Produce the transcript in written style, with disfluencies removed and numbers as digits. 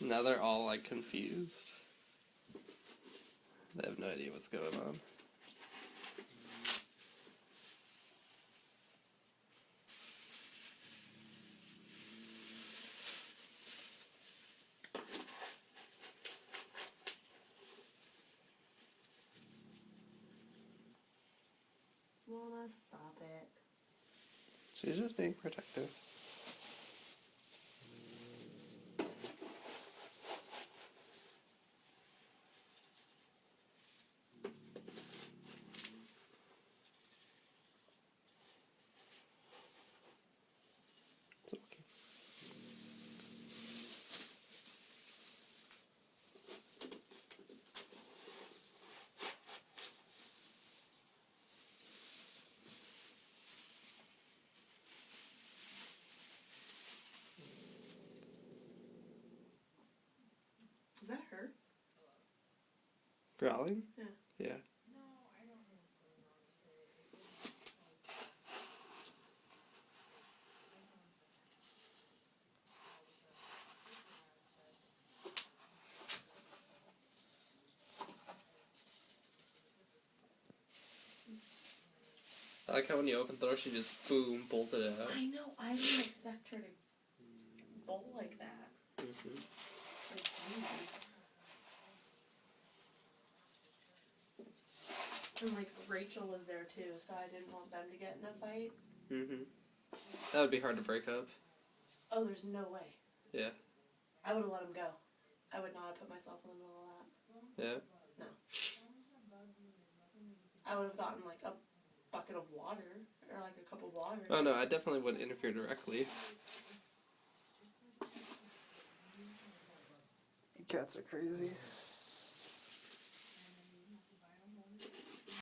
Now they're all like confused. They have no idea what's going on. Mama, stop it. She's just being protective. It's okay. Is that her? Growling? Yeah. Yeah. I like how when you open the door, she just boom, bolted out. I know, I didn't expect her to bolt like that. Mm-hmm. Like, jeez. And like, Rachel was there too, so I didn't want them to get in a fight. Mm-hmm. That would be hard to break up. Oh, there's no way. Yeah. I would have let him go. I would not have put myself in the middle of that. Yeah. No. I would have gotten like a bucket of water, or like a cup of water. Oh no, I definitely wouldn't interfere directly. Cats are crazy.